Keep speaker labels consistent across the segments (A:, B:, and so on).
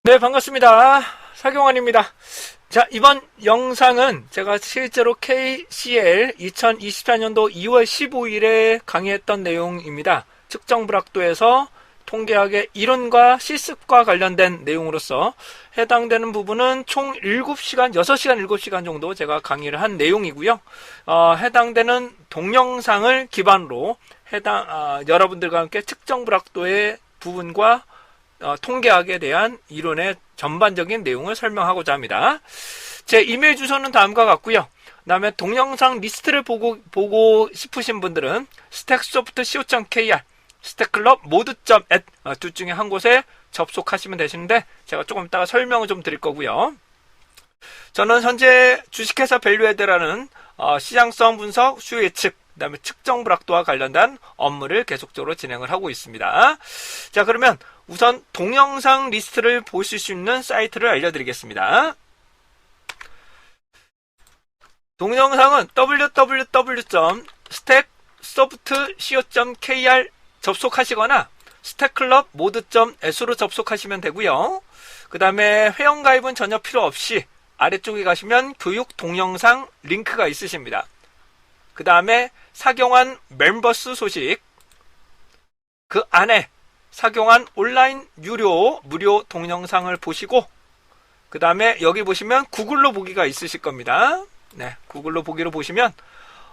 A: 네, 반갑습니다. 사경환입니다. 자, 이번 영상은 제가 실제로 KCL 2024년도 2월 15일에 강의했던 내용입니다. 측정 불확도에서 통계학의 이론과 실습과 관련된 내용으로서 해당되는 부분은 총 7시간, 6시간, 7시간 정도 제가 강의를 한 내용이고요. 해당되는 동영상을 기반으로 여러분들과 함께 측정 불확도의 부분과 통계학에 대한 이론의 전반적인 내용을 설명하고자 합니다. 제 이메일 주소는 다음과 같고요. 그 다음에 동영상 리스트를 보고 싶으신 분들은 stacksoft.co.kr, stackclub.mood.at 둘 중에 한 곳에 접속하시면 되시는데 제가 조금 이따가 설명을 좀 드릴 거고요. 저는 현재 주식회사 밸류에드라는 시장성 분석, 수요 예측, 그 다음에 측정 불확도와 관련된 업무를 계속적으로 진행을 하고 있습니다. 자, 그러면 우선 동영상 리스트를 보실 수 있는 사이트를 알려드리겠습니다. 동영상은 www.stacksoft.co.kr 접속하시거나 stackclub.mood.at으로 접속하시면 되고요. 그 다음에 회원가입은 전혀 필요 없이 아래쪽에 가시면 교육 동영상 링크가 있으십니다. 그 다음에 사경환 멤버스 소식, 그 안에 사경환 온라인 무료 동영상을 보시고, 그 다음에 여기 보시면 구글로 보기가 있으실 겁니다. 네, 구글로 보기로 보시면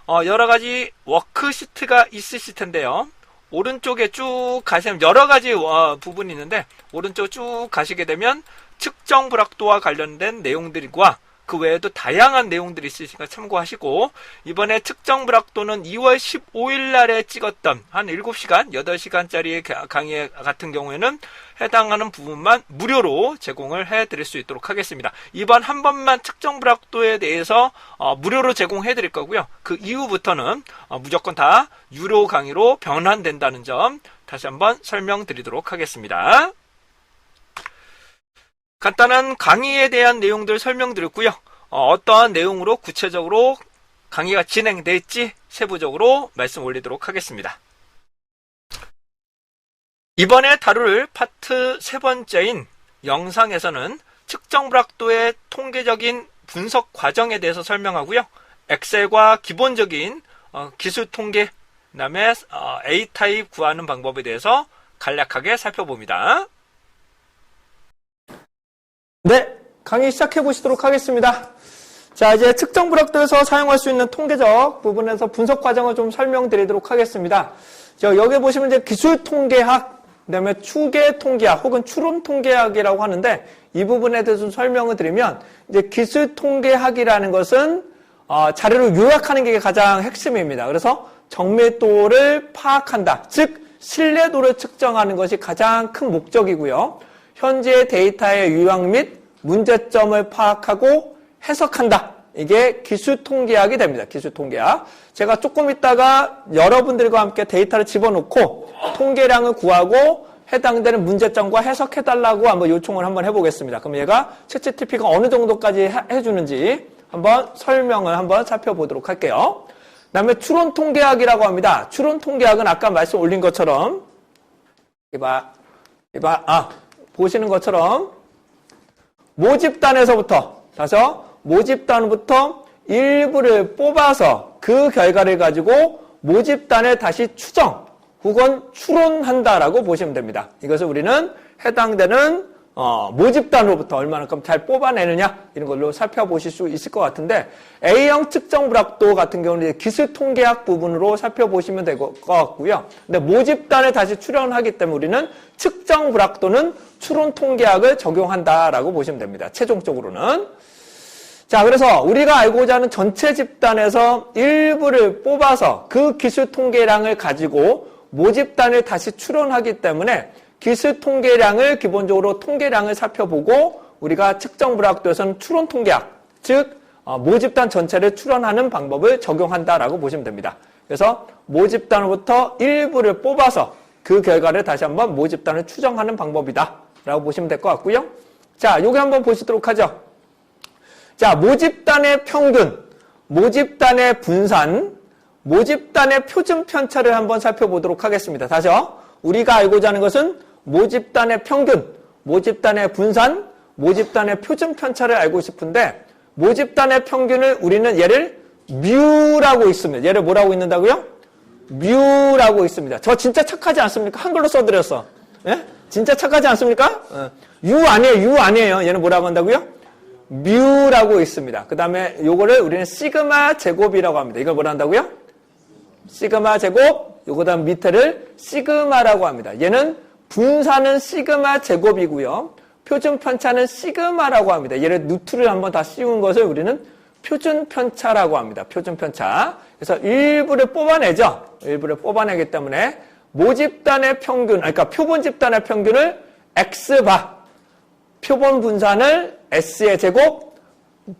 A: 여러가지 워크시트가 있으실 텐데요. 오른쪽에 쭉 가시면 여러가지 부분이 있는데 오른쪽 쭉 가시게 되면 측정 불확도와 관련된 내용들과 그 외에도 다양한 내용들이 있으시니까 참고하시고, 이번에 측정 불확도는 2월 15일 날에 찍었던 한 7시간, 8시간짜리 강의 같은 경우에는 해당하는 부분만 무료로 제공을 해드릴 수 있도록 하겠습니다. 이번 한 번만 측정 불확도에 대해서 무료로 제공해 드릴 거고요. 그 이후부터는 무조건 다 유료 강의로 변환된다는 점 다시 한번 설명드리도록 하겠습니다. 간단한 강의에 대한 내용들 설명드렸고요. 어떠한 내용으로 구체적으로 강의가 진행될지 세부적으로 말씀 올리도록 하겠습니다. 이번에 다룰 파트 세 번째인 영상에서는 측정 불확도의 통계적인 분석 과정에 대해서 설명하고요. 엑셀과 기본적인 기술 통계, 그 다음에 A타입 구하는 방법에 대해서 간략하게 살펴봅니다. 네, 강의 시작해 보시도록 하겠습니다. 자, 이제 측정 불확도에서 사용할 수 있는 통계적 부분에서 분석 과정을 좀 설명드리도록 하겠습니다. 여기 보시면 이제 기술 통계학, 그다음에 추계 통계학 혹은 추론 통계학이라고 하는데, 이 부분에 대해서 좀 설명을 드리면, 이제 기술 통계학이라는 것은 자료를 요약하는 게 가장 핵심입니다. 그래서 정밀도를 파악한다, 즉 신뢰도를 측정하는 것이 가장 큰 목적이고요. 현재 데이터의 유형 및 문제점을 파악하고 해석한다. 이게 기술 통계학이 됩니다. 기술 통계학. 제가 조금 있다가 여러분들과 함께 데이터를 집어넣고 통계량을 구하고 해당되는 문제점과 해석해달라고 한번 요청을 한번 해보겠습니다. 그럼 얘가 챗GPT가 어느 정도까지 해주는지 한번 설명을 한번 살펴보도록 할게요. 그 다음에 추론 통계학이라고 합니다. 추론 통계학은 아까 말씀 올린 것처럼 보시는 것처럼 모집단에서부터 일부를 뽑아서 그 결과를 가지고 모집단에 다시 추정 혹은 추론한다라고 보시면 됩니다. 이것을 우리는 해당되는 모집단으로부터 얼마만큼 잘 뽑아내느냐 이런 걸로 살펴보실 수 있을 것 같은데, A형 측정 불확도 같은 경우는 기술 통계학 부분으로 살펴보시면 될 것 같고요. 근데 모집단에 다시 추론하기 때문에 우리는 측정 불확도는 추론 통계학을 적용한다라고 보시면 됩니다. 최종적으로는. 자, 그래서 우리가 알고자 하는 전체 집단에서 일부를 뽑아서 그 기술 통계량을 가지고 모집단을 다시 추론하기 때문에 기술 통계량을 기본적으로 통계량을 살펴보고 우리가 측정 불확도에서는 추론 통계학, 즉 모집단 전체를 추론하는 방법을 적용한다라고 보시면 됩니다. 그래서 모집단으로부터 일부를 뽑아서 그 결과를 다시 한번 모집단을 추정하는 방법이다 라고 보시면 될 것 같고요. 자, 요게 한번 보시도록 하죠. 자, 모집단의 평균, 모집단의 분산, 모집단의 표준 편차를 한번 살펴보도록 하겠습니다. 다시요. 우리가 알고자 하는 것은 모집단의 평균, 모집단의 분산, 모집단의 표준 편차를 알고 싶은데 모집단의 평균을 우리는 얘를 뮤라고 있습니다. 얘를 뭐라고 있는다고요? 뮤라고 있습니다. 저 진짜 착하지 않습니까? 한글로 써드렸어. 예? 진짜 착하지 않습니까? 유 아니에요. 얘는 뭐라고 한다고요? 뮤라고 있습니다. 그 다음에 요거를 우리는 시그마 제곱이라고 합니다. 이걸 뭐라 한다고요? 시그마 제곱, 요거 다음 밑에를 시그마라고 합니다. 얘는 분산은 시그마 제곱이고요. 표준 편차는 시그마라고 합니다. 얘를 루트를 한번 다 씌운 것을 우리는 표준 편차라고 합니다. 표준 편차. 그래서 일부를 뽑아내죠. 일부를 뽑아내기 때문에 모집단의 평균, 그러니까 표본 집단의 평균을 X바, 표본 분산을 S의 제곱,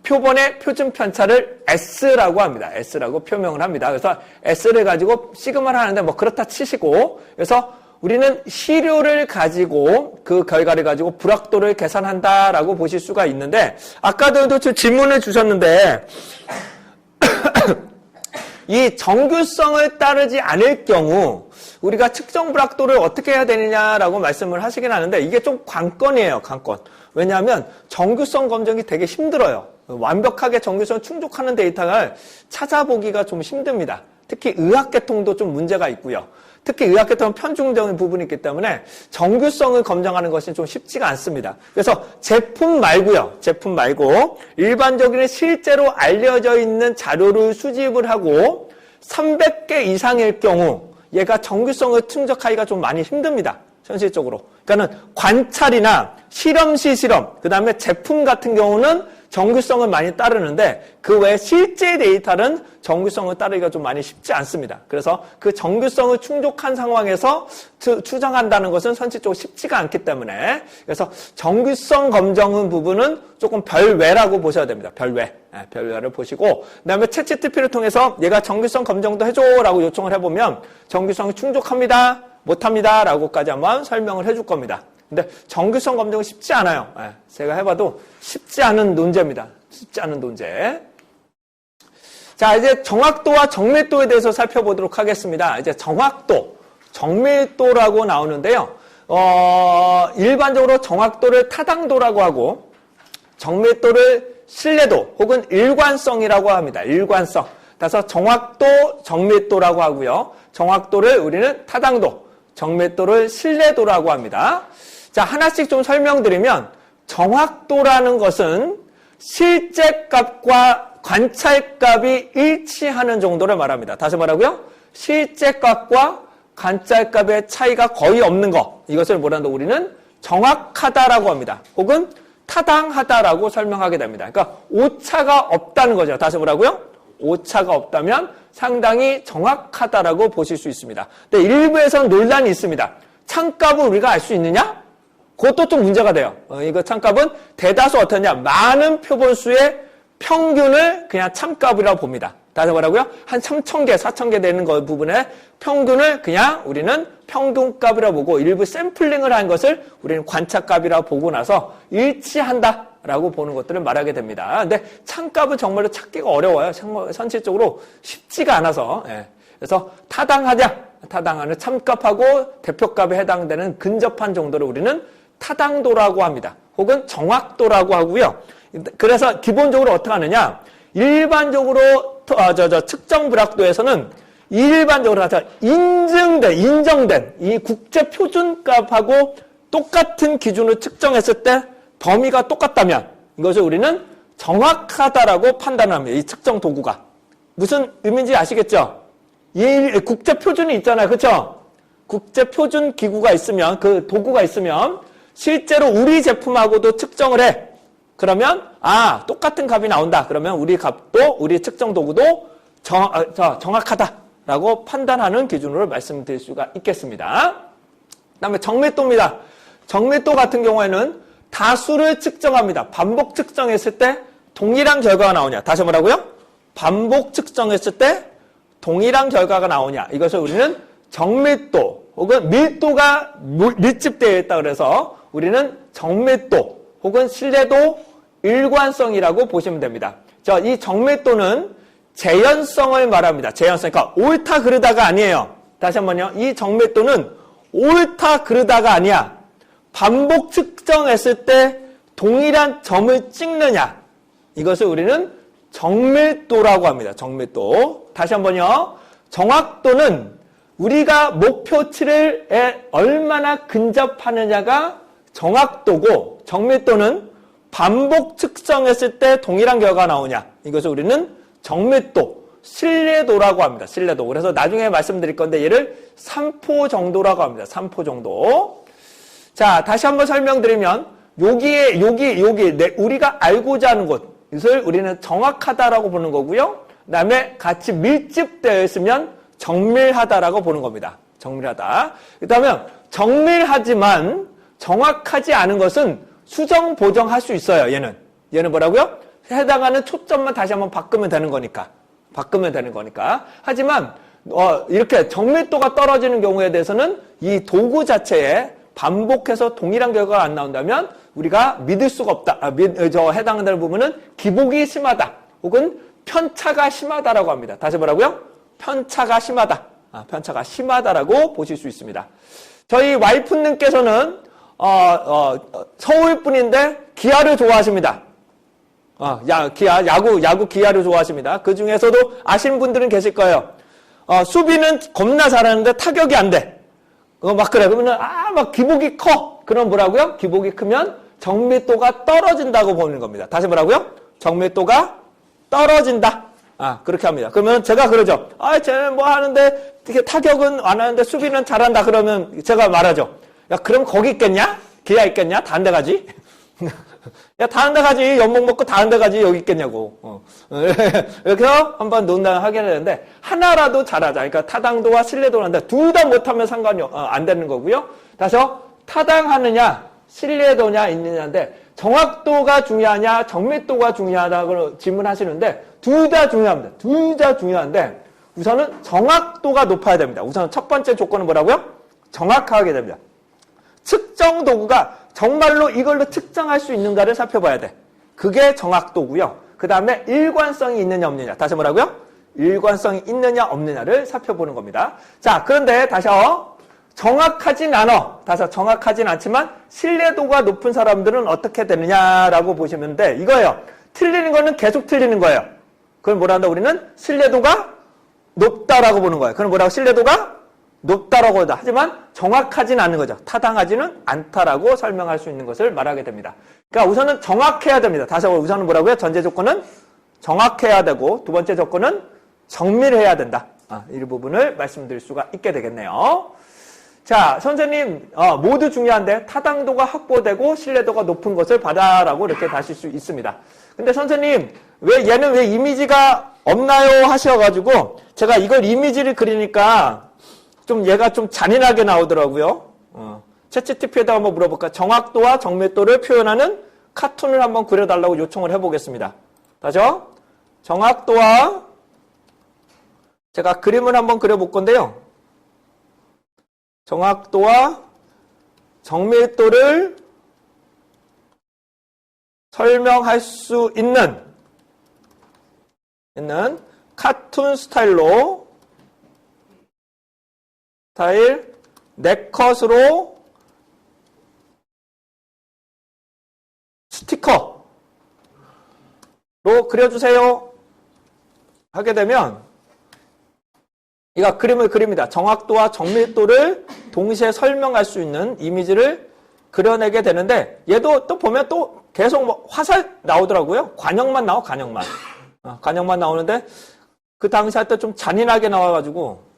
A: 표본의 표준 편차를 S라고 합니다. S라고 표명을 합니다. 그래서 S를 가지고 시그마를 하는데 뭐 그렇다 치시고, 그래서 우리는 시료를 가지고 그 결과를 가지고 불확도를 계산한다라고 보실 수가 있는데, 아까도 질문을 주셨는데 이 정규성을 따르지 않을 경우 우리가 측정 불확도를 어떻게 해야 되느냐라고 말씀을 하시긴 하는데, 이게 좀 관건이에요. 관건. 왜냐하면 정규성 검증이 되게 힘들어요. 완벽하게 정규성을 충족하는 데이터를 찾아보기가 좀 힘듭니다. 특히 의학계통도 좀 문제가 있고요. 특히 의학계통은 편중적인 부분이 있기 때문에 정규성을 검증하는 것이 좀 쉽지가 않습니다. 그래서 제품 말고요. 제품 말고 일반적인 실제로 알려져 있는 자료를 수집을 하고 300개 이상일 경우 얘가 정규성을 충족하기가 좀 많이 힘듭니다. 현실적으로. 그러니까는 관찰이나 실험실 실험, 그 다음에 제품 같은 경우는 정규성을 많이 따르는데 그 외에 실제 데이터는 정규성을 따르기가 좀 많이 쉽지 않습니다. 그래서 그 정규성을 충족한 상황에서 추정한다는 것은 현실적으로 쉽지가 않기 때문에, 그래서 정규성 검증은 부분은 조금 별외라고 보셔야 됩니다. 별외. 별외를 보시고, 그 다음에 챗GPT를 통해서 얘가 정규성 검증도 해줘라고 요청을 해보면 정규성이 충족합니다, 못합니다 라고까지 한번 설명을 해줄 겁니다. 근데 정규성 검증은 쉽지 않아요. 제가 해봐도 쉽지 않은 논제입니다. 쉽지 않은 논제. 자, 이제 정확도와 정밀도에 대해서 살펴보도록 하겠습니다. 이제 정확도, 정밀도라고 나오는데요. 일반적으로 정확도를 타당도라고 하고 정밀도를 신뢰도 혹은 일관성이라고 합니다. 일관성. 그래서 정확도, 정밀도라고 하고요. 정확도를 우리는 타당도, 정밀도를 신뢰도라고 합니다. 자, 하나씩 좀 설명드리면, 정확도라는 것은 실제 값과 관찰 값이 일치하는 정도를 말합니다. 다시 말하고요. 실제 값과 관찰 값의 차이가 거의 없는 것. 이것을 뭐라 한다? 우리는 정확하다라고 합니다. 혹은 타당하다라고 설명하게 됩니다. 그러니까 오차가 없다는 거죠. 다시 뭐라고요? 오차가 없다면 상당히 정확하다라고 보실 수 있습니다. 근데 일부에서는 논란이 있습니다. 참값을 우리가 알 수 있느냐? 그것도 좀 문제가 돼요. 이거 참값은 대다수 어떠냐? 많은 표본수의 평균을 그냥 참값이라고 봅니다. 다시 뭐라고요? 한 3,000개, 4,000개 되는 거 부분에 평균을 그냥 우리는 평균값이라고 보고, 일부 샘플링을 한 것을 우리는 관찰값이라고 보고 나서 일치한다라고 보는 것들을 말하게 됩니다. 근데 참값은 정말로 찾기가 어려워요. 현실적으로 쉽지가 않아서. 그래서 타당하는 참값하고 대표값에 해당되는 근접한 정도를 우리는 타당도라고 합니다. 혹은 정확도라고 하고요. 그래서 기본적으로 어떻게 하느냐? 일반적으로 측정 불확도에서는 일반적으로 인정된 이 국제 표준값하고 똑같은 기준으로 측정했을 때 범위가 똑같다면 이것을 우리는 정확하다라고 판단합니다. 이 측정 도구가. 무슨 의미인지 아시겠죠? 이 국제 표준이 있잖아요. 그렇죠? 국제 표준 기구가 있으면, 그 도구가 있으면 실제로 우리 제품하고도 측정을 해. 그러면 똑같은 값이 나온다. 그러면 우리 값도, 우리 측정 도구도 정확하다라고 판단하는 기준으로 말씀드릴 수가 있겠습니다. 그다음에 정밀도입니다. 정밀도 같은 경우에는 다수를 측정합니다. 반복 측정했을 때 동일한 결과가 나오냐. 다시 뭐라고요? 반복 측정했을 때 동일한 결과가 나오냐. 이것을 우리는 정밀도 혹은 밀도가 밀집되어 있다 그래서 우리는 정밀도 혹은 신뢰도, 일관성이라고 보시면 됩니다. 이 정밀도는 재현성을 말합니다. 재현성. 그러니까 옳다 그르다가 아니에요. 다시 한번요. 이 정밀도는 옳다 그르다가 아니야. 반복 측정했을 때 동일한 점을 찍느냐. 이것을 우리는 정밀도라고 합니다. 정밀도. 다시 한번요. 정확도는 우리가 목표치에 얼마나 근접하느냐가 정확도고, 정밀도는 반복 측정했을 때 동일한 결과가 나오냐. 이것을 우리는 정밀도, 신뢰도라고 합니다. 신뢰도. 그래서 나중에 말씀드릴 건데 얘를 3포 정도라고 합니다. 3포 정도. 자, 다시 한번 설명드리면 여기 우리가 알고자 하는 곳을 우리는 정확하다라고 보는 거고요. 그다음에 같이 밀집되어 있으면 정밀하다라고 보는 겁니다. 정밀하다. 그다음에 정밀하지만 정확하지 않은 것은 수정, 보정할 수 있어요. 얘는 뭐라고요? 해당하는 초점만 다시 한번 바꾸면 되는 거니까. 하지만 이렇게 정밀도가 떨어지는 경우에 대해서는 이 도구 자체에 반복해서 동일한 결과가 안 나온다면 우리가 믿을 수가 없다. 해당되는 부분은 기복이 심하다. 혹은 편차가 심하다라고 합니다. 다시 뭐라고요? 편차가 심하다. 편차가 심하다라고 보실 수 있습니다. 저희 와이프님께서는 서울 분인데 기아를 좋아하십니다. 야구 기아를 좋아하십니다. 그 중에서도 아시는 분들은 계실 거예요. 수비는 겁나 잘하는데 타격이 안 돼. 막 그래. 그러면은, 막 기복이 커. 그럼 뭐라고요? 기복이 크면 정밀도가 떨어진다고 보는 겁니다. 다시 뭐라고요? 정밀도가 떨어진다. 그렇게 합니다. 그러면 제가 그러죠. 쟤는 뭐 하는데, 타격은 안 하는데 수비는 잘한다. 그러면 제가 말하죠. 야, 그럼 거기 있겠냐? 기아 있겠냐? 다른 데 가지? 야, 다른 데 가지. 연봉 먹고 다른 데 가지. 여기 있겠냐고. 이렇게 해서 한번 논란을 하게 되는데, 하나라도 잘하자. 그러니까 타당도와 신뢰도를 한다. 둘 다 못하면 상관이 안 되는 거고요. 다시 타당하느냐, 신뢰도냐 있느냐인데, 정확도가 중요하냐, 정밀도가 중요하다고 질문하시는데, 둘 다 중요합니다. 둘 다 중요한데, 우선은 정확도가 높아야 됩니다. 우선 첫 번째 조건은 뭐라고요? 정확하게 됩니다. 측정 도구가 정말로 이걸로 측정할 수 있는가를 살펴봐야 돼. 그게 정확도고요. 그 다음에 일관성이 있느냐 없느냐. 다시 뭐라고요? 일관성이 있느냐 없느냐를 살펴보는 겁니다. 자, 그런데 다시 정확하진 않아. 다시 정확하진 않지만 신뢰도가 높은 사람들은 어떻게 되느냐라고 보시면 돼. 이거예요. 틀리는 거는 계속 틀리는 거예요. 그걸 뭐라 한다? 우리는 신뢰도가 높다라고 보는 거예요. 그럼 뭐라고? 신뢰도가 높다라고 한다. 하지만 정확하진 않은 거죠. 타당하지는 않다라고 설명할 수 있는 것을 말하게 됩니다. 그러니까 우선은 정확해야 됩니다. 다시 한번 우선은 뭐라고요? 전제 조건은 정확해야 되고 두 번째 조건은 정밀해야 된다. 이 부분을 말씀드릴 수가 있게 되겠네요. 자, 선생님 모두 중요한데 타당도가 확보되고 신뢰도가 높은 것을 받아라고 이렇게 다실 수 있습니다. 근데 선생님 얘는 왜 이미지가 없나요? 하셔가지고 제가 이걸 이미지를 그리니까 좀 얘가 좀 잔인하게 나오더라고요. 챗GPT에다 한번 물어볼까? 정확도와 정밀도를 표현하는 카툰을 한번 그려달라고 요청을 해보겠습니다. 다시요. 정확도와 제가 그림을 한번 그려볼 건데요. 정확도와 정밀도를 설명할 수 있는 카툰 스타일 네컷으로 스티커로 그려주세요 하게 되면 이가 그림을 그립니다. 정확도와 정밀도를 동시에 설명할 수 있는 이미지를 그려내게 되는데 얘도 또 보면 또 계속 뭐 화살 나오더라고요. 관역만 나와. 관역만 나오는데 그 당시 할 때 좀 잔인하게 나와가지고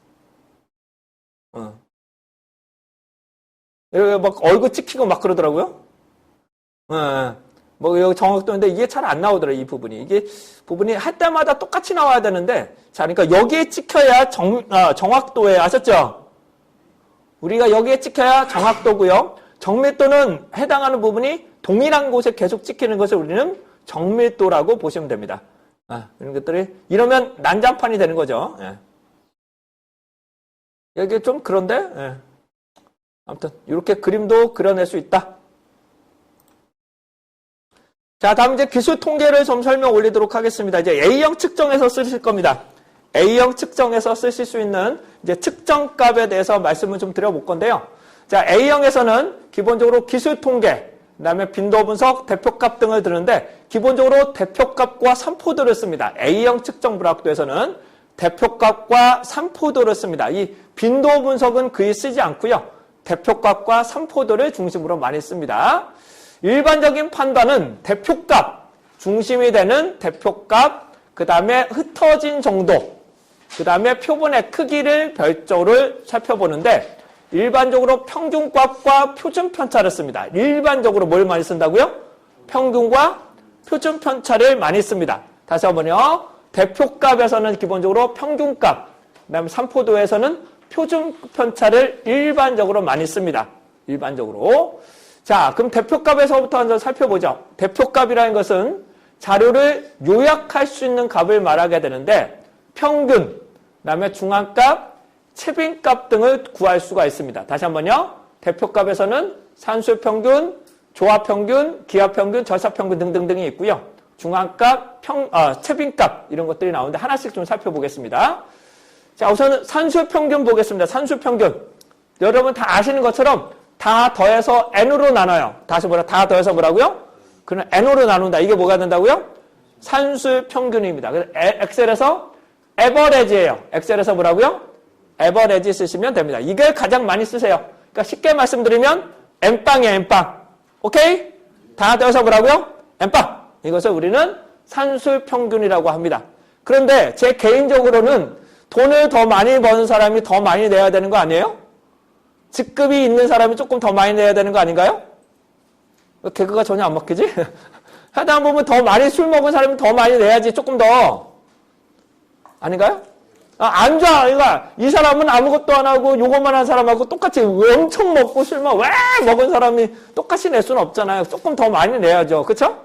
A: 이렇게 막 얼굴 찍히고 막 그러더라고요. 뭐 여기 정확도인데 이게 잘 안 나오더라고요. 이 부분이. 이게 부분이 할 때마다 똑같이 나와야 되는데 자, 그러니까 여기에 찍혀야 정확도에 아셨죠? 우리가 여기에 찍혀야 정확도고요. 정밀도는 해당하는 부분이 동일한 곳에 계속 찍히는 것을 우리는 정밀도라고 보시면 됩니다. 이런 것들이 이러면 난장판이 되는 거죠. 여기 좀 그런데 아무튼 이렇게 그림도 그려낼 수 있다. 자, 다음 이제 기술 통계를 좀 설명 올리도록 하겠습니다. 이제 A형 측정에서 쓰실 겁니다. A형 측정에서 쓰실 수 있는 이제 측정값에 대해서 말씀을 좀 드려볼 건데요. 자, A형에서는 기본적으로 기술 통계, 그 다음에 빈도 분석, 대표값 등을 드는데 기본적으로 대표값과 산포도를 씁니다. A형 측정 불확도에서는 대표값과 산포도를 씁니다. 이 빈도 분석은 거의 쓰지 않고요. 대표값과 산포도를 중심으로 많이 씁니다. 일반적인 판단은 대표값, 중심이 되는 대표값, 그 다음에 흩어진 정도, 그 다음에 표본의 크기를 별도로 살펴보는데 일반적으로 평균값과 표준 편차를 씁니다. 일반적으로 뭘 많이 쓴다고요? 평균과 표준 편차를 많이 씁니다. 다시 한번요. 대표값에서는 기본적으로 평균값, 그 다음에 산포도에서는 표준 편차를 일반적으로 많이 씁니다. 일반적으로. 자, 그럼 대표값에서부터 한번 살펴보죠. 대표값이라는 것은 자료를 요약할 수 있는 값을 말하게 되는데 평균, 그 다음에 중앙값, 최빈값 등을 구할 수가 있습니다. 다시 한번요. 대표값에서는 산술평균, 조합평균, 기하평균, 절차평균 등등등이 있고요. 중앙값, 최빈값 이런 것들이 나오는데 하나씩 좀 살펴보겠습니다. 자, 우선 산술평균 보겠습니다. 산술평균. 여러분 다 아시는 것처럼 다 더해서 n으로 나눠요. 다시 다 더해서 뭐라고요? 그럼 n으로 나눈다. 이게 뭐가 된다고요? 산술평균입니다. 그래서 엑셀에서 에버레지예요. 엑셀에서 뭐라고요? 에버레지 쓰시면 됩니다. 이걸 가장 많이 쓰세요. 그러니까 쉽게 말씀드리면 N빵이에요. N빵. 오케이? 다 더해서 뭐라고요? N빵. 이것을 우리는 산술평균이라고 합니다. 그런데 제 개인적으로는 돈을 더 많이 버는 사람이 더 많이 내야 되는 거 아니에요? 직급이 있는 사람이 조금 더 많이 내야 되는 거 아닌가요? 개그가 전혀 안 먹히지? 하다 보면 더 많이 술 먹은 사람이 더 많이 내야지 조금 더. 아닌가요? 안 좋아. 그러니까 이 사람은 아무것도 안 하고 요것만 한 사람하고 똑같이 엄청 먹고 술만 왜 먹은 사람이 똑같이 낼 수는 없잖아요. 조금 더 많이 내야죠. 그렇죠?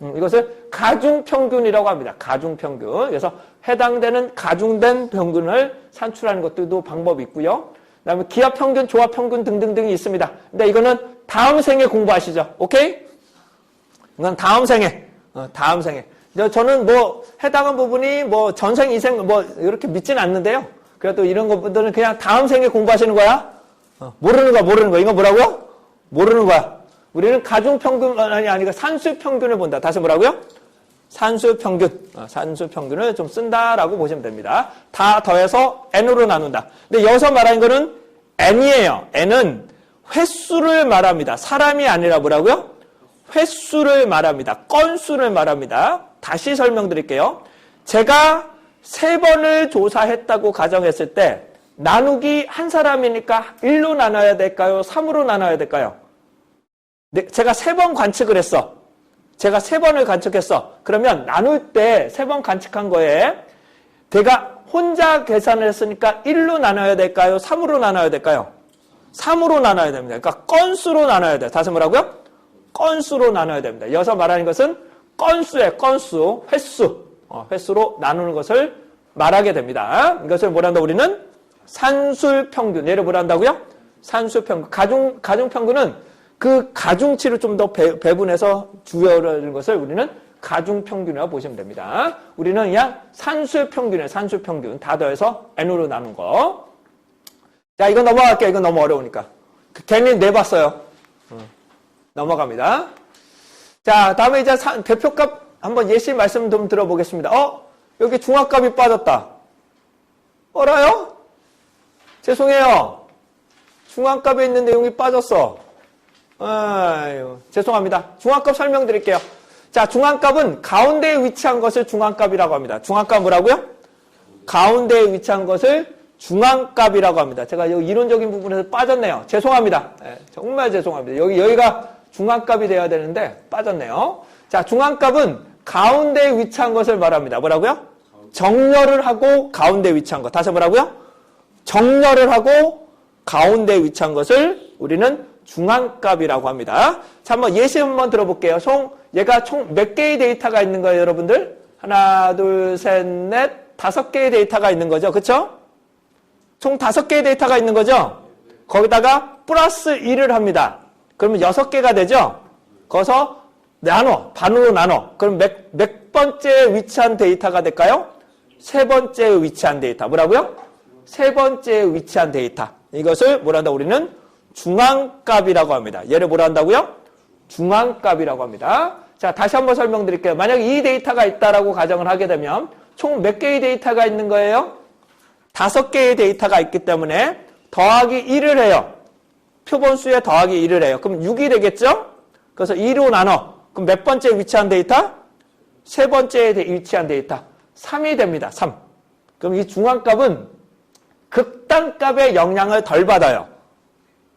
A: 이것을 가중평균이라고 합니다. 가중평균. 그래서 해당되는 가중된 평균을 산출하는 것들도 방법이 있고요. 그다음에 기하평균, 조합평균 등등등이 있습니다. 근데 이거는 다음 생에 공부하시죠. 오케이? 이건 다음 생에. 다음 생에. 저는 해당한 부분이 전생, 이생, 이렇게 믿지는 않는데요. 그래도 이런 것들은 그냥 다음 생에 공부하시는 거야. 모르는 거야. 이거 뭐라고요? 모르는 거야. 우리는 가중평균, 아니, 산술평균을 본다. 다시 뭐라고요? 산술평균. 산술평균을 좀 쓴다라고 보시면 됩니다. 다 더해서 n으로 나눈다. 근데 여기서 말하는 거는 n이에요. n은 횟수를 말합니다. 사람이 아니라 뭐라고요? 횟수를 말합니다. 건수를 말합니다. 다시 설명드릴게요. 제가 3번을 조사했다고 가정했을 때 나누기 한 사람이니까 1로 나눠야 될까요? 3으로 나눠야 될까요? 네, 제가 3번 관측을 했어. 제가 3번을 관측했어. 그러면 나눌 때 3번 관측한 거에 내가 혼자 계산을 했으니까 1로 나눠야 될까요? 3으로 나눠야 될까요? 3으로 나눠야 됩니다. 그러니까 건수로 나눠야 돼요. 다시 뭐라고요? 건수로 나눠야 됩니다. 여기서 말하는 것은 건수의 건수, 횟수, 횟수로 나누는 것을 말하게 됩니다. 이것을 뭐란다? 우리는 산술평균. 얘를 뭐라 한다고요? 산술평균. 가중평균은 그 가중치를 좀 더 배분해서 주어라는 것을 우리는 가중평균이라고 보시면 됩니다. 우리는 그냥 산술평균이에요. 산술평균. 다 더해서 n으로 나눈 거. 자, 이거 넘어갈게요. 이거 너무 어려우니까. 괜히 내봤어요. 넘어갑니다. 자, 다음에 이제 대표값 한번 예시 말씀 좀 들어보겠습니다. 여기 중화값이 빠졌다. 알아요? 죄송해요. 중화값에 있는 내용이 빠졌어. 아유, 죄송합니다. 중화값 설명드릴게요. 자, 중앙값은 가운데에 위치한 것을 중앙값이라고 합니다. 중앙값 뭐라고요? 가운데에 위치한 것을 중앙값이라고 합니다. 제가 여기 이론적인 부분에서 빠졌네요. 죄송합니다. 네, 정말 죄송합니다. 여기가 중앙값이 돼야 되는데 빠졌네요. 자, 중앙값은 가운데에 위치한 것을 말합니다. 뭐라고요? 정렬을 하고 가운데에 위치한 것. 다시 뭐라고요? 정렬을 하고 가운데에 위치한 것을 우리는 중앙값이라고 합니다. 자, 한번 예시 한번 들어볼게요. 얘가 총 몇 개의 데이터가 있는 거예요, 여러분들? 하나, 둘, 셋, 넷, 5개의 데이터가 있는 거죠. 그쵸? 총 5개의 데이터가 있는 거죠? 거기다가 플러스 1을 합니다. 그러면 6개가 되죠? 거기서 반으로 나눠. 그럼 몇 번째에 위치한 데이터가 될까요? 3번째에 위치한 데이터. 뭐라고요? 3번째에 위치한 데이터. 이것을 뭐란다? 우리는 중앙값이라고 합니다. 얘를 뭐라 한다고요? 중앙값이라고 합니다. 자, 다시 한번 설명드릴게요. 만약에 이 데이터가 있다라고 가정을 하게 되면 총 몇 개의 데이터가 있는 거예요? 5개의 데이터가 있기 때문에 더하기 1을 해요. 표본수에 더하기 1을 해요. 그럼 6이 되겠죠? 그래서 2로 나눠. 그럼 몇 번째에 위치한 데이터? 세 번째에 위치한 데이터. 3이 됩니다. 3. 그럼 이 중앙값은 극단값의 영향을 덜 받아요.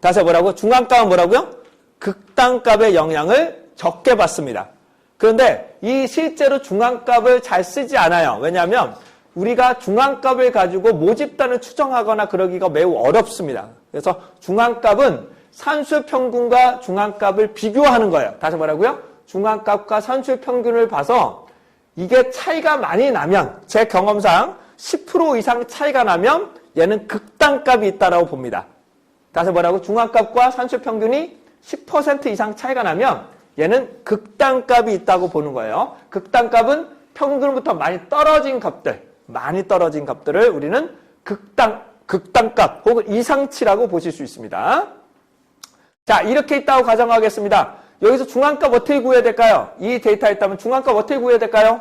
A: 다시 뭐라고? 중앙값은 뭐라고요? 극단값의 영향을 적게 받습니다. 그런데 이 실제로 중앙값을 잘 쓰지 않아요. 왜냐하면 우리가 중앙값을 가지고 모집단을 추정하거나 그러기가 매우 어렵습니다. 그래서 중앙값은 산술평균과 중앙값을 비교하는 거예요. 다시 뭐라고요? 중앙값과 산술평균을 봐서 이게 차이가 많이 나면 제 경험상 10% 이상 차이가 나면 얘는 극단값이 있다라고 봅니다. 다시 뭐라고? 중앙값과 산술평균이 10% 이상 차이가 나면 얘는 극단값이 있다고 보는 거예요. 극단값은 평균부터 많이 떨어진 값들을 우리는 극단값 혹은 이상치라고 보실 수 있습니다. 자, 이렇게 있다고 가정하겠습니다. 여기서 중앙값 어떻게 구해야 될까요? 이 데이터에 있다면 중앙값 어떻게 구해야 될까요?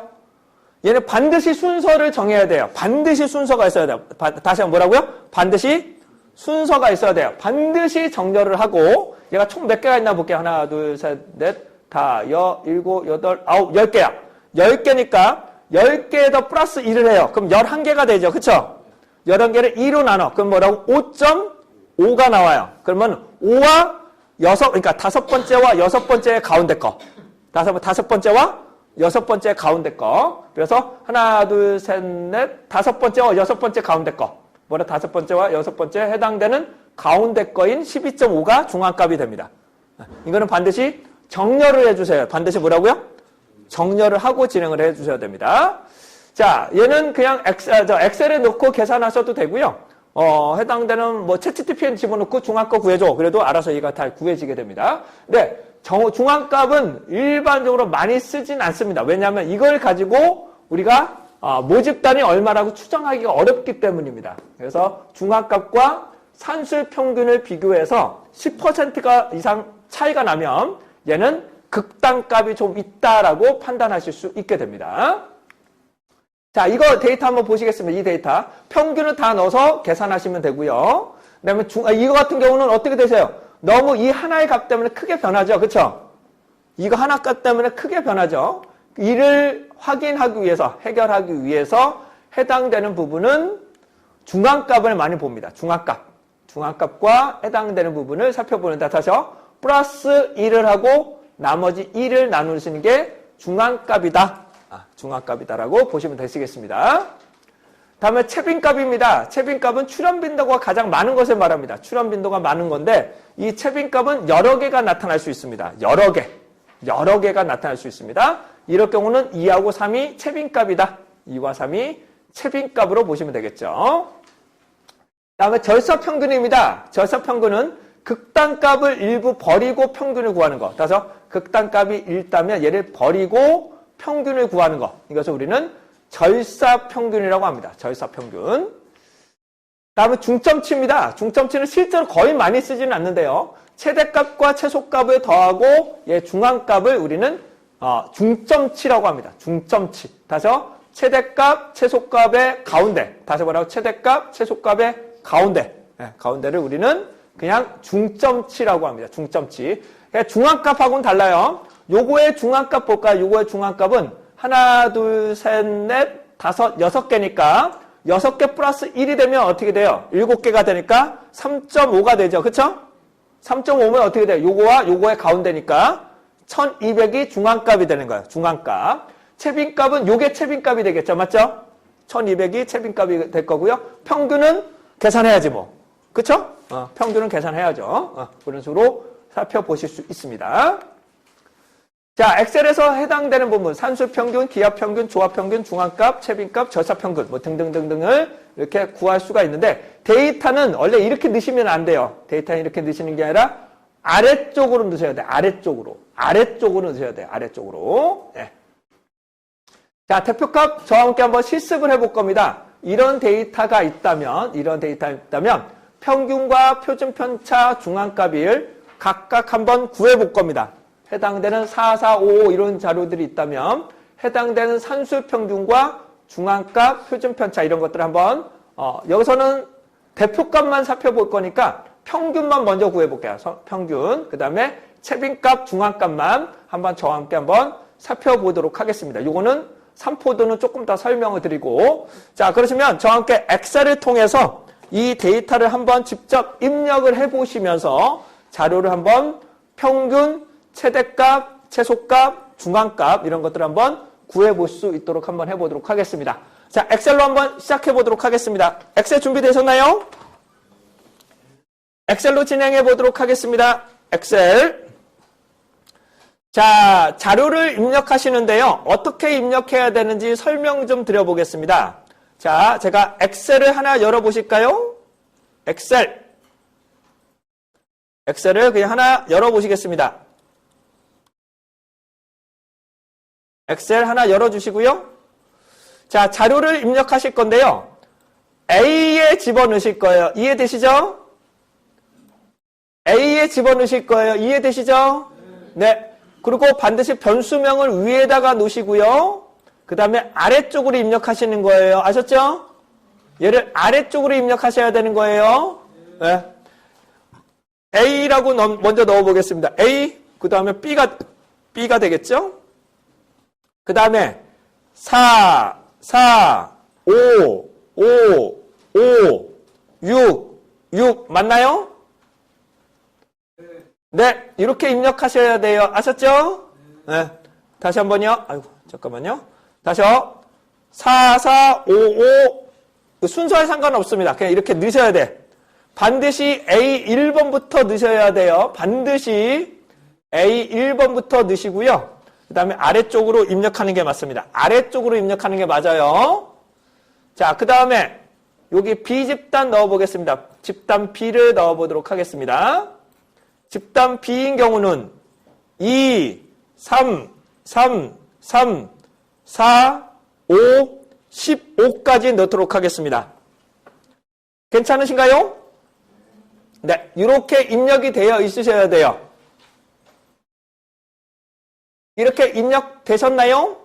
A: 얘는 반드시 순서를 정해야 돼요. 반드시 순서가 있어야 돼요. 다시 한번 뭐라고요? 반드시 순서가 있어야 돼요. 반드시 정렬을 하고 얘가 총 몇 개가 있나 볼게요. 하나, 둘, 셋, 넷, 다, 일곱, 여덟, 아홉, 10개야. 10개니까 10개에 더 플러스 1을 해요. 그럼 11개가 되죠. 그쵸? 11개를 2로 나눠. 그럼 뭐라고? 5.5가 나와요. 그러면 5와 6, 그러니까 5번째와 6번째의 가운데 거. 5번째와 6번째 가운데 거. 그래서 하나, 둘, 셋, 넷, 5번째와 6번째 가운데 거. 5번째와 6번째 해당되는 가운데 거인 12.5가 중앙값이 됩니다. 이거는 반드시 정렬을 해주세요. 반드시 뭐라고요? 정렬을 하고 진행을 해주셔야 됩니다. 자, 얘는 그냥 엑셀에 넣고 계산하셔도 되고요. 해당되는 챗GPT에 집어넣고 중앙값 구해줘. 그래도 알아서 얘가 다 구해지게 됩니다. 근데 중앙값은 일반적으로 많이 쓰진 않습니다. 왜냐하면 이걸 가지고 우리가 모집단이 얼마라고 추정하기가 어렵기 때문입니다. 그래서 중앙값과 산술평균을 비교해서 10%가 이상 차이가 나면 얘는 극단값이 좀 있다라고 판단하실 수 있게 됩니다. 자, 이거 데이터 한번 보시겠습니다. 이 데이터. 평균을 다 넣어서 계산하시면 되고요. 그다음에 이거 같은 경우는 어떻게 되세요? 너무 이 하나의 값 때문에 크게 변하죠. 그렇죠? 이거 하나 값 때문에 크게 변하죠. 이를 확인하기 위해서, 해결하기 위해서 해당되는 부분은 중앙값을 많이 봅니다. 중앙값과 해당되는 부분을 살펴보는데 다시요. 플러스 1을 하고 나머지 1을 나누시는 게 중앙값이다. 중앙값이다라고 보시면 되시겠습니다. 다음에 채빈값입니다. 채빈값은 출현빈도가 가장 많은 것을 말합니다. 출현빈도가 많은 건데 이 채빈값은 여러 개가 나타날 수 있습니다. 여러 개가 나타날 수 있습니다. 이럴 경우는 2하고 3이 채빈값이다. 2와 3이 채빈값으로 보시면 되겠죠. 다음에 절사평균입니다. 절사평균은 극단값을 일부 버리고 평균을 구하는 거. 따라서 극단값이 있다면 얘를 버리고 평균을 구하는 거. 이것을 우리는 절사평균이라고 합니다. 절사평균. 다음에 중점치입니다. 중점치는 실제로 거의 많이 쓰지는 않는데요. 최대값과 최소값을 더하고 얘 중앙값을 우리는 중점치라고 합니다. 중점치. 다시요. 최대값, 최소값의 가운데. 다시 뭐라고? 최대값, 최소값의 가운데. 가운데를 우리는 그냥 중점치라고 합니다. 중점치. 중앙값하고는 달라요. 요거의 중앙값 볼까요? 요거의 중앙값은 하나, 둘, 셋, 넷, 다섯, 6개니까 6개 플러스 1이 되면 어떻게 돼요? 7개가 되니까 3.5가 되죠. 그쵸? 3.5면 어떻게 돼요? 요거와 요거의 가운데니까 1200이 중앙값이 되는 거예요. 중앙값. 채빈값은 요게 채빈값이 되겠죠. 맞죠? 1200이 채빈값이 될 거고요. 평균은 계산해야지 뭐. 그쵸? 평균은 계산해야죠. 그런 식으로 살펴보실 수 있습니다. 자, 엑셀에서 해당되는 부분, 산술평균, 기하평균, 조합평균, 중앙값, 채빈값, 절사평균, 뭐 등등등등을 이렇게 구할 수가 있는데 데이터는 원래 이렇게 넣으시면 안 돼요. 데이터는 이렇게 넣으시는 게 아니라 아래쪽으로 넣으셔야 돼요. 아래쪽으로 넣으셔야 돼요. 아래쪽으로. 네. 자, 대표값 저와 함께 한번 실습을 해볼 겁니다. 이런 데이터가 있다면 평균과 표준편차 중앙값을 각각 한번 구해볼 겁니다. 해당되는 4, 4, 5 이런 자료들이 있다면 해당되는 산수평균과 중앙값, 표준편차 이런 것들을 한번 여기서는 대표값만 살펴볼 거니까 평균만 먼저 구해볼게요. 평균. 그 다음에 채빈값, 중앙값만 한번 저와 함께 한번 살펴보도록 하겠습니다. 요거는 3포도는 조금 더 설명을 드리고 자 그러시면 저와 함께 엑셀을 통해서 이 데이터를 한번 직접 입력을 해보시면서 자료를 한번 평균, 최대값, 최소값, 중앙값 이런 것들을 한번 구해볼 수 있도록 한번 해보도록 하겠습니다. 자, 엑셀로 한번 시작해 보도록 하겠습니다. 엑셀 준비되셨나요? 엑셀로 진행해 보도록 하겠습니다. 엑셀. 자, 자료를 입력하시는데요. 어떻게 입력해야 되는지 설명 좀 드려보겠습니다. 자, 제가 엑셀을 하나 열어보실까요? 엑셀을 그냥 하나 열어보시겠습니다. 엑셀 하나 열어주시고요. 자, 자료를 입력하실 건데요. A에 집어넣으실 거예요. 이해되시죠? A에 집어넣으실 거예요. 이해되시죠? 네. 그리고 반드시 변수명을 위에다가 놓으시고요. 그 다음에 아래쪽으로 입력하시는 거예요. 아셨죠? 얘를 아래쪽으로 입력하셔야 되는 거예요. 네. A라고 먼저 넣어보겠습니다. A, 그 다음에 B가 되겠죠? 그 다음에 4, 5, 6 맞나요? 네, 이렇게 입력하셔야 돼요. 아셨죠? 네. 다시 한번요. 아이고, 잠깐만요. 다시요. 4, 5 순서에 상관없습니다. 그냥 이렇게 넣으셔야 돼. 반드시 A 1번부터 넣으셔야 돼요. 반드시 A 1번부터 넣으시고요. 그 다음에 아래쪽으로 입력하는 게 맞습니다. 아래쪽으로 입력하는 게 맞아요. 자, 그 다음에 여기 B집단 넣어보겠습니다. 집단 B를 넣어보도록 하겠습니다. 집단 B인 경우는 2, 3, 4, 5, 15까지 넣도록 하겠습니다. 괜찮으신가요? 네, 이렇게 입력이 되어 있으셔야 돼요. 이렇게 입력되셨나요?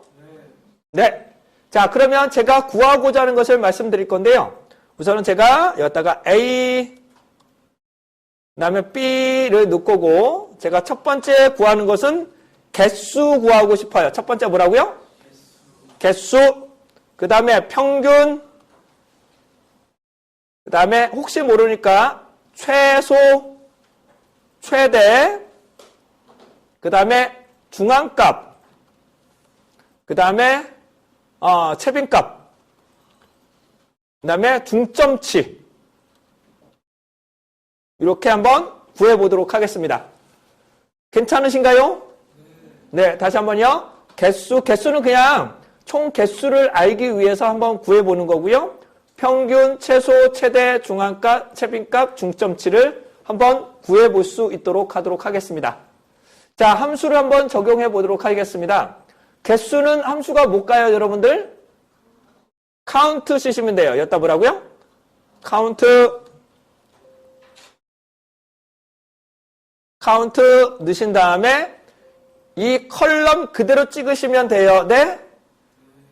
A: 네. 자, 그러면 제가 구하고자 하는 것을 말씀드릴 건데요. 우선은 제가 여기다가 A, 그 다음에 B를 넣을 거고, 제가 첫 번째 구하는 것은 개수 구하고 싶어요. 첫 번째 뭐라고요? 개수. 그 다음에 평균. 그 다음에 혹시 모르니까 최소, 최대. 그 다음에 중앙값. 그 다음에 채빈값. 그 다음에 중점치. 이렇게 한번 구해보도록 하겠습니다. 괜찮으신가요? 네, 다시 한번요. 개수는 그냥 총 개수를 알기 위해서 한번 구해보는 거고요. 평균, 최소, 최대, 중앙값, 채빈값, 중점치를 한번 구해볼 수 있도록 하도록 하겠습니다. 자, 함수를 한번 적용해 보도록 하겠습니다. 개수는 함수가 뭘까요, 여러분들? 카운트 쓰시면 돼요. 여기다 뭐라고요? 카운트 넣으신 다음에 이 컬럼 그대로 찍으시면 돼요. 네?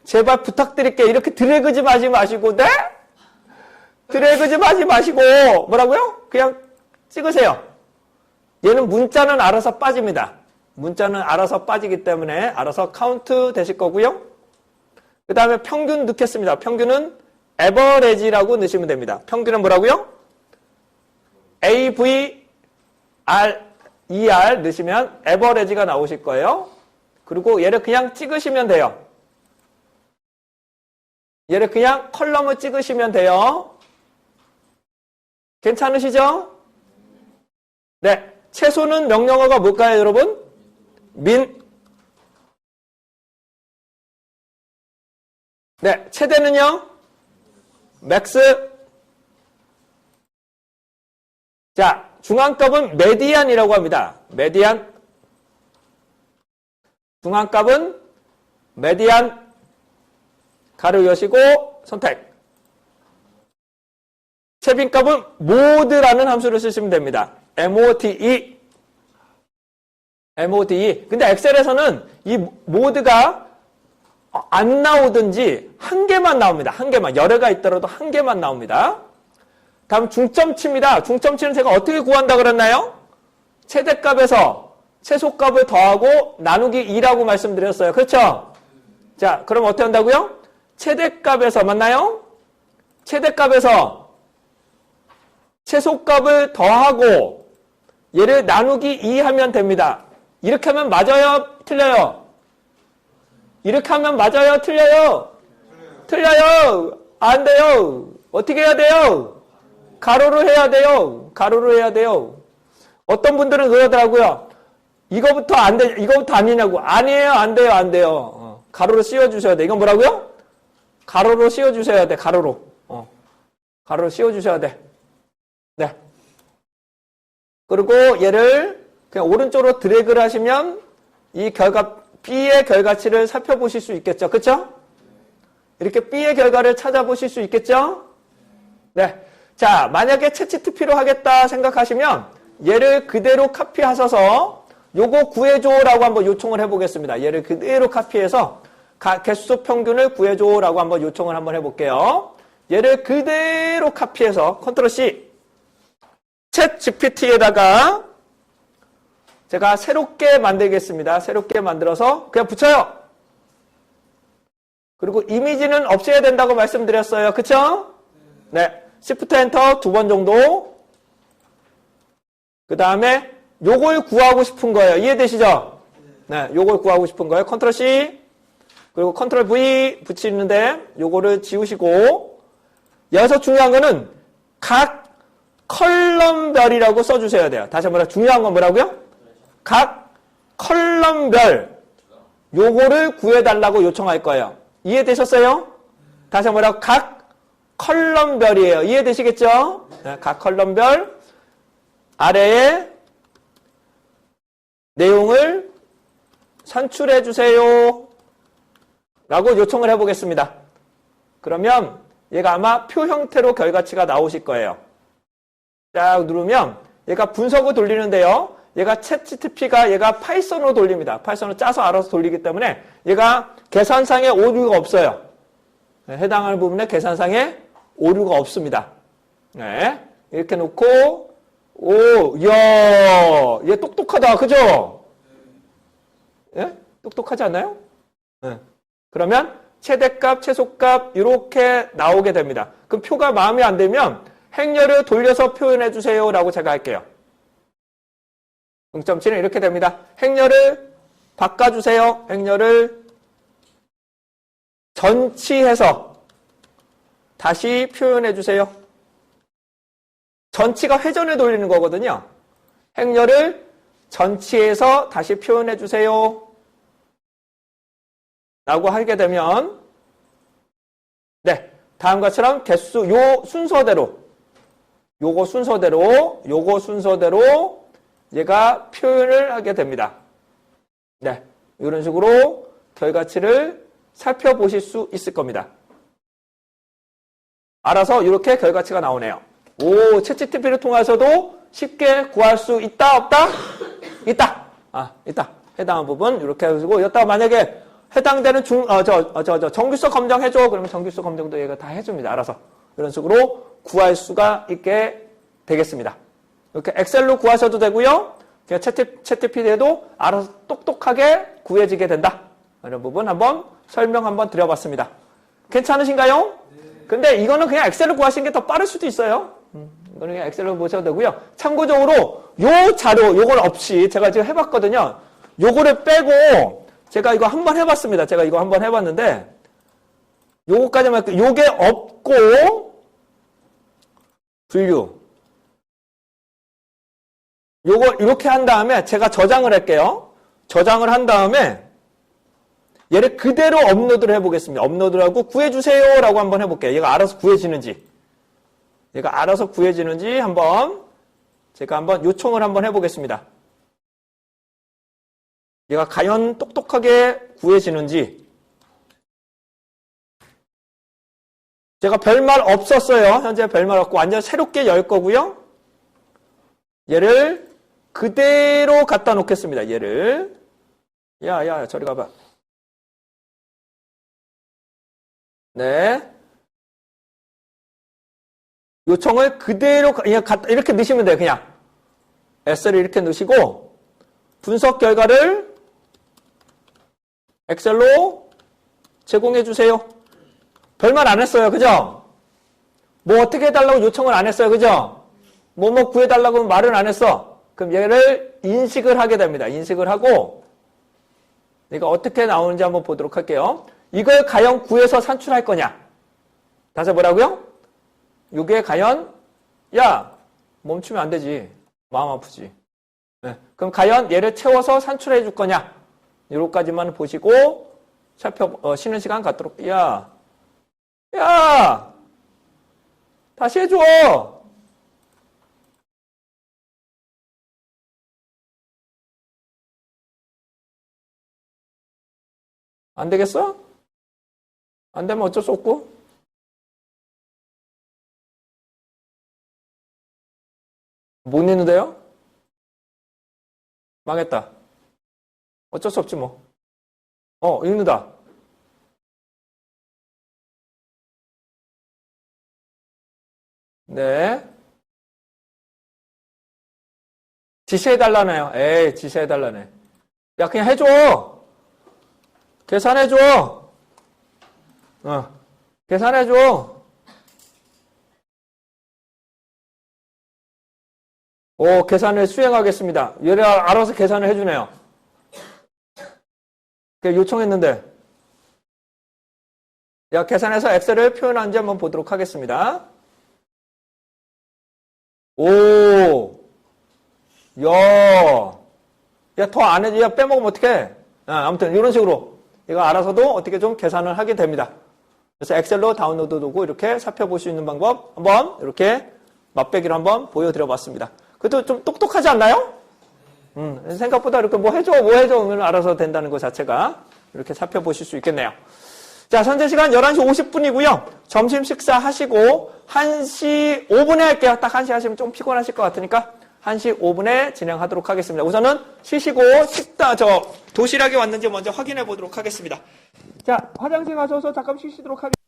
A: 제발 부탁드릴게요. 이렇게 드래그지 하지 마시고, 네? 드래그지 하지 마시고, 뭐라고요? 그냥 찍으세요. 얘는 문자는 알아서 빠집니다. 문자는 알아서 빠지기 때문에 알아서 카운트 되실 거고요. 그 다음에 평균 넣겠습니다. 평균은 average라고 넣으시면 됩니다. 평균은 뭐라고요? AVER 넣으시면 average가 나오실 거예요. 그리고 얘를 그냥 찍으시면 돼요. 얘를 그냥 컬럼을 찍으시면 돼요. 괜찮으시죠? 네. 최소는 명령어가 뭘까요, 여러분? min. 네. 최대는요? max. 자, 중앙값은 median이라고 합니다. median. 중앙값은 median. 가로 여시고 선택. 채빈값은 mode라는 함수를 쓰시면 됩니다. mote. mote. 근데 엑셀에서는 이 mode가 안 나오든지 한 개만 나옵니다. 한 개만. 여러 가 있더라도 한 개만 나옵니다. 다음 중점치입니다. 중점치는 제가 어떻게 구한다 그랬나요? 최대값에서 최소값을 더하고 나누기 2라고 말씀드렸어요. 그렇죠? 자, 그럼 어떻게 한다고요? 최대값에서 맞나요? 최대값에서 최소값을 더하고 얘를 나누기 2 하면 됩니다. 이렇게 하면 맞아요? 틀려요? 이렇게 하면 맞아요? 틀려요? 틀려요. 안 돼요. 어떻게 해야 돼요? 가로로 해야 돼요. 가로로 해야 돼요. 어떤 분들은 그러더라고요. 이거부터 안 돼, 이거부터 아니냐고. 아니에요. 안 돼요. 안 돼요. 가로로 씌워주셔야 돼. 이건 뭐라고요? 가로로 씌워주셔야 돼. 가로로. 가로로 씌워주셔야 돼. 네. 그리고 얘를 그냥 오른쪽으로 드래그를 하시면 이 B의 결과치를 살펴보실 수 있겠죠. 그쵸? 이렇게 B의 결과를 찾아보실 수 있겠죠? 네. 자, 만약에 채치트피로 하겠다 생각하시면 얘를 그대로 카피하셔서 요거 구해줘라고 한번 요청을 해보겠습니다. 얘를 그대로 카피해서 개수 평균을 구해줘라고 한번 요청을 한번 해볼게요. 얘를 그대로 카피해서 컨트롤 C 챗 GPT에다가 제가 새롭게 만들겠습니다. 새롭게 만들어서 그냥 붙여요. 그리고 이미지는 없애야 된다고 말씀드렸어요. 그쵸? 네. Shift 엔터 2번 정도. 그 다음에 요걸 구하고 싶은 거예요. 이해되시죠? 네. 요걸 구하고 싶은 거예요. 컨트롤 C 그리고 컨트롤 V 붙이는데 요거를 지우시고 여기서 중요한 거는 각 컬럼별이라고 써주셔야 돼요. 다시 한번 중요한 건 뭐라고요? 각 컬럼별 요거를 구해달라고 요청할 거예요. 이해되셨어요? 다시 한번 각 컬럼별이에요. 이해되시겠죠? 네, 각 컬럼별 아래에 내용을 산출해 주세요 라고 요청을 해보겠습니다. 그러면 얘가 아마 표 형태로 결과치가 나오실 거예요. 딱 누르면 얘가 분석을 돌리는데요. 얘가 챗GPT가 얘가 파이썬으로 돌립니다. 파이썬으로 짜서 알아서 돌리기 때문에 얘가 계산상에 오류가 없어요. 네, 해당하는 부분에 계산상에 오류가 없습니다. 네, 이렇게 놓고 이야, 얘 똑똑하다. 그죠? 예? 똑똑하지 않나요? 네. 그러면 최대값, 최소값 이렇게 나오게 됩니다. 그럼 표가 마음에 안 들면 행렬을 돌려서 표현해 주세요 라고 제가 할게요. 중점치는 이렇게 됩니다. 행렬을 바꿔주세요. 행렬을 전치해서 다시 표현해 주세요. 전치가 회전을 돌리는 거거든요. 행렬을 전치해서 다시 표현해 주세요. 라고 하게 되면 네, 다음과 같처럼 개수 요 순서대로 요거 순서대로 얘가 표현을 하게 됩니다. 네, 이런 식으로 결과치를 살펴보실 수 있을 겁니다. 알아서 이렇게 결과치가 나오네요. 챗GPT를 통해서도 쉽게 구할 수 있다, 없다? 있다. 있다. 해당한 부분 이렇게 해주고 여기다가 만약에 해당되는 정규수 검정해줘. 그러면 정규수 검정도 얘가 다 해줍니다. 알아서. 이런 식으로 구할 수가 있게 되겠습니다. 이렇게 엑셀로 구하셔도 되고요. 그냥 챗GPT에도 알아서 똑똑하게 구해지게 된다. 이런 부분 한번 설명 한번 드려봤습니다. 괜찮으신가요? 근데 이거는 그냥 엑셀로 구하시는 게 더 빠를 수도 있어요. 이거는 그냥 엑셀로 보셔도 되고요. 참고적으로 요 자료, 요걸 없이 제가 지금 해봤거든요. 요거를 빼고 제가 이거 한번 해봤습니다. 제가 이거 한번 해봤는데 요거까지만 요게 없고 분류 요거 이렇게 한 다음에 제가 저장을 할게요. 저장을 한 다음에 얘를 그대로 업로드를 해보겠습니다. 업로드를 하고 구해주세요 라고 한번 해볼게요. 얘가 알아서 구해지는지 한번 제가 한번 요청을 한번 해보겠습니다. 얘가 과연 똑똑하게 구해지는지 제가 별말 없었어요. 현재 별말 없고 완전 새롭게 열 거고요. 얘를 그대로 갖다 놓겠습니다. 얘를. 야, 저리 가봐. 네. 요청을 그대로 그냥 이렇게 넣으시면 돼요. 그냥 S를 이렇게 넣으시고 분석 결과를 엑셀로 제공해 주세요. 별말 안 했어요. 그죠? 뭐 어떻게 해달라고 요청을 안 했어요. 그죠? 뭐 구해달라고 말은 안 했어. 그럼 얘를 인식을 하게 됩니다. 인식을 하고 이거 어떻게 나오는지 한번 보도록 할게요. 이걸 과연 구해서 산출할 거냐? 다시 뭐라고요? 이게 과연 야 멈추면 안 되지. 마음 아프지. 네. 그럼 과연 얘를 채워서 산출해 줄 거냐? 요거까지만 보시고 쉬는 시간 갖도록. 야 다시 해줘. 안 되겠어? 안 되면 어쩔 수 없고. 못 읽는데요? 망했다. 어쩔 수 없지 뭐. 읽는다. 네. 지시해달라네요. 에이, 지시해달라네. 야, 그냥 해줘. 계산해줘. 계산해줘. 계산을 수행하겠습니다. 얘를 알아서 계산을 해주네요. 요청했는데. 야, 계산해서 엑셀을 표현한지 한번 보도록 하겠습니다. 야, 더 안 해, 야, 빼먹으면 어떡해. 아무튼, 이런 식으로. 이거 알아서도 어떻게 좀 계산을 하게 됩니다. 그래서 엑셀로 다운로드 되고 이렇게 살펴볼 수 있는 방법 한번 이렇게 맛배기로 한번 보여드려 봤습니다. 그래도 좀 똑똑하지 않나요? 생각보다 이렇게 뭐 해줘 하면 알아서 된다는 것 자체가 이렇게 살펴보실 수 있겠네요. 자, 현재 시간 11시 50분이고요. 점심 식사 하시고 1시 5분에 할게요. 딱 1시 하시면 좀 피곤하실 것 같으니까 1시 5분에 진행하도록 하겠습니다. 우선은 쉬시고 도시락이 왔는지 먼저 확인해 보도록 하겠습니다. 자, 화장실 가셔서 잠깐 쉬시도록 하겠습니다.